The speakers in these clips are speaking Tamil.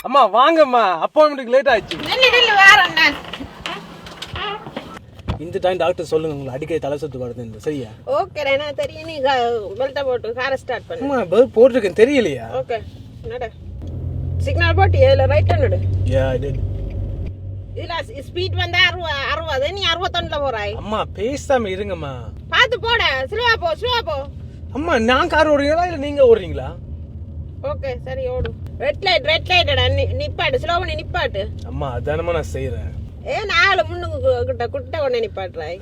அம்மா வாங்கம்மா, அப்பாயின்மெண்ட்டுக்கு லேட் ஆயிடுச்சு. இந்த டைம் டாக்டர் சொல்லுங்க, உங்களுக்கு அடிக்கடி தலை சுத்து வருதுன்னு. சரியா? ஓகே, நான் தெரியும். நீ பெல்ட்டை போட்டு காரை ஸ்டார்ட் பண்ணு. அம்மா பெல்ட் போட்டிருக்கேன், தெரியலையா? ஓகே, நட. சிக்னல் போட்டு இதுல ரைட்டா நடு. Yeah, I did. இதுல ஸ்பீட் வந்து 60, நீ 61ல போறாய். அம்மா பேசாம இருங்கம்மா. பாத்து போட, ஸ்லோவா போ. அம்மா நான் கார் ஓடுறீங்களா இல்ல நீங்க ஓடுறீங்களா? ஓகே, சரி ஓடு. ரெட் லைட்டடா, நிப்பாட்டு, ஸ்லோ பண்ணி நிப்பாட்டு. அம்மா அதானமா நான் செய்யறேன். நாலு முன்னுக்கு குட்ட ஒண்ணு நிப்பாட்டுறாய்.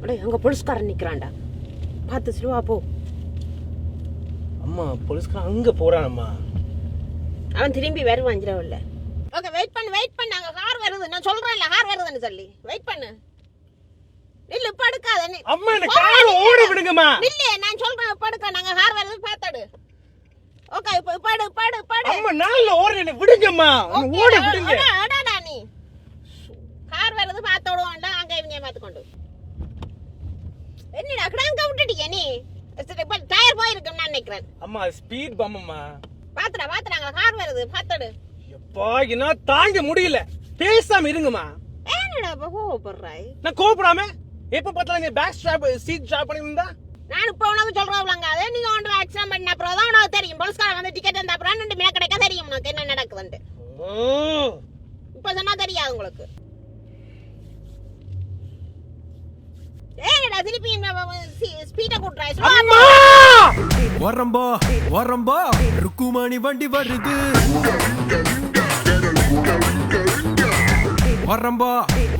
அடே அங்க போலீஸ்காரன் நிக்கிறான்டா, பாத்து ஸ்லோவா போ. அம்மா போலீஸ்காரன் அங்க போறானம்மா. அவன் திரும்பி வருவான் இல்ல. ஓகே, வெயிட் பண்ணு. அங்க கார் வருது. நான் சொல்றேன்ல கார் வருதுன்னு சொல்லி. வெயிட் பண்ணு. நில்லு, படுக்காத நீ. அம்மா இந்த கார் ஓட விடுங்கம்மா. நில்லு, நான் சொல்றேன் படுக்க. நாங்க கார் வருது பாத்துடு. ஓகே, இப்போ படு. அம்மா நான்ல ஓடுறேன், விடுங்கம்மா. ஓட விடுங்க. அடடா நீ. கார் வருது பாத்தோடுவான்டா, அங்க இவங்க பாத்துக்கொண்டு. என்னடா கிராங்க விட்டுட்டியே நீ? இப்ப டயர் போயிருக்கு நான் நினைக்கிறேன். அம்மா ஸ்பீட் பம்மம்மா. பாத்துடா கார் வருது பாத்துடு. எப்பா என்ன தாங்க முடியல. பேசாம இருங்கம்மா. என்னடா கோவப்படுறாய்? நான் கோவப்படாம எப்ப பார்த்தாலும் பேக் ஸ்ட்ராப் சீட் ஸ்ட்ராப் பண்ணிருந்தா நான் இப்ப உனக்கு சொல்றவங்க அதே நீங்க ஒன்று ஆக்சிடென்ட் பண்ண அப்புறம் தான் உனக்கு தெரியும். போலீஸ்காரன் வந்து டிக்கெட் தந்த அப்புறம் 2 மணி கிடைக்க தெரியும் உனக்கு என்ன நடக்குதுன்னு. இப்ப சொன்னா தெரியாது உங்களுக்கு. ஏடா திருப்பி ஸ்பீட கூட்றாய். வரம்பா ருக்குமணி வண்டி வருது.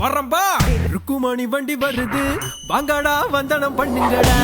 வரம்பா ருக்குமணி வண்டி வருது. வாங்கடா வந்தனம் பண்ணுங்கடா.